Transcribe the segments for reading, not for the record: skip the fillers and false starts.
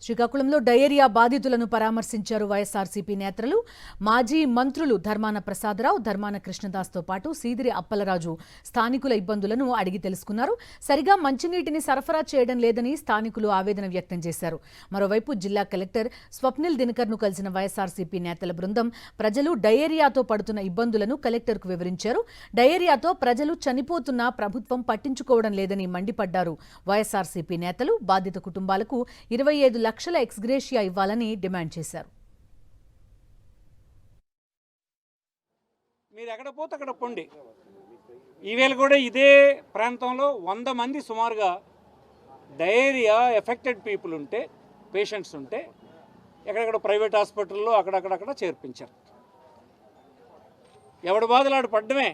శ్రీకాకుళంలో డయేరియా బాధితులను పరామర్శించారు వైఎస్ఆర్సీపీ నేతలు. మాజీ మంత్రులు ధర్మాన ప్రసాదరావు, ధర్మాన కృష్ణదాస్తో పాటు సీదిరి అప్పలరాజు స్థానికుల ఇబ్బందులను అడిగి తెలుసుకున్నారు. సరిగా మంచినీటిని సరఫరా చేయడం లేదని స్థానికులు ఆవేదన వ్యక్తం చేశారు. మరోవైపు జిల్లా కలెక్టర్ స్వప్నిల్ దినకర్ను కలిసిన వైఎస్ఆర్సీపీ నేతల బృందం ప్రజలు డయేరియాతో పడుతున్న ఇబ్బందులను కలెక్టర్కు వివరించారు. డయేరియాతో ప్రజలు చనిపోతున్నా ప్రభుత్వం పట్టించుకోవడం లేదని మండిపడ్డారు. వైఎస్ఆర్సీపీ నేతలు బాధిత కుటుంబాలకు 25 లక్షల ఎక్స్గ్రేషియా ఇవ్వాలని డిమాండ్ చేశారు. మీరు ఎక్కడ పోతే అక్కడ పొండి. ఈవేళ కూడా ఇదే ప్రాంతంలో 100 మంది సుమారుగా డయేరియా ఎఫెక్టెడ్ పీపుల్ ఉంటే, పేషెంట్స్ ఉంటే ఎక్కడెక్కడ ప్రైవేట్ హాస్పిటల్లో అక్కడక్కడక్కడ చేర్పించారు. ఎవడి బాధలు ఆడు పడ్డమే.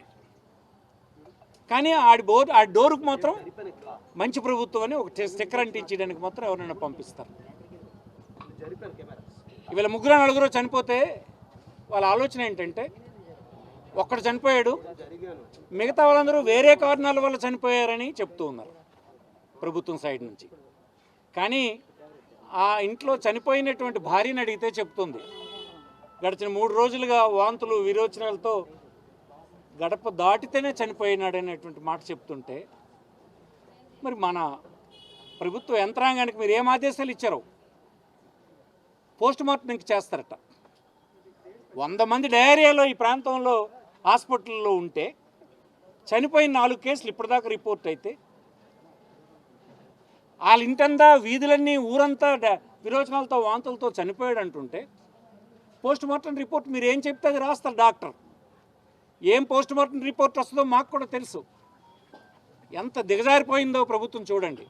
కానీ ఆడి డోరుకు మాత్రం మంచి ప్రభుత్వం అని ఒక స్టిక్కర్ అంటించడానికి మాత్రం ఎవరైనా పంపిస్తారు. ఇవాళ 3-4 చనిపోతే వాళ్ళ ఆలోచన ఏంటంటే, ఒక్కడు చనిపోయాడు, మిగతా వాళ్ళందరూ వేరే కారణాల వల్ల చనిపోయారని చెప్తూ ఉన్నారు ప్రభుత్వం సైడ్ నుంచి. కానీ ఆ ఇంట్లో చనిపోయినటువంటి భార్యని అడిగితే చెప్తుంది, గడిచిన 3 రోజులుగా వాంతులు విరోచనాలతో గడప దాటితేనే చనిపోయినాడనేటువంటి మాట చెప్తుంటే, మరి మన ప్రభుత్వ యంత్రాంగానికి మీరు ఏం ఆదేశాలు ఇచ్చారో పోస్ట్ మార్టం ఇంక చేస్తారట. 100 మంది డయేరియాలో ఈ ప్రాంతంలో హాస్పిటల్లో ఉంటే చనిపోయిన 4 కేసులు ఇప్పటిదాకా రిపోర్ట్ అయితే, వాళ్ళ ఇంటంతా వీధులన్నీ ఊరంతా విరోచనాలతో వాంతులతో చనిపోయాడు అంటుంటే, పోస్ట్ మార్టం రిపోర్ట్ మీరు ఏం చెప్తే అది రాస్తారు డాక్టర్. ఏం పోస్ట్ మార్టం రిపోర్ట్ వస్తుందో మాకు కూడా తెలుసు. ఎంత దిగజారిపోయిందో ప్రభుత్వం చూడండి.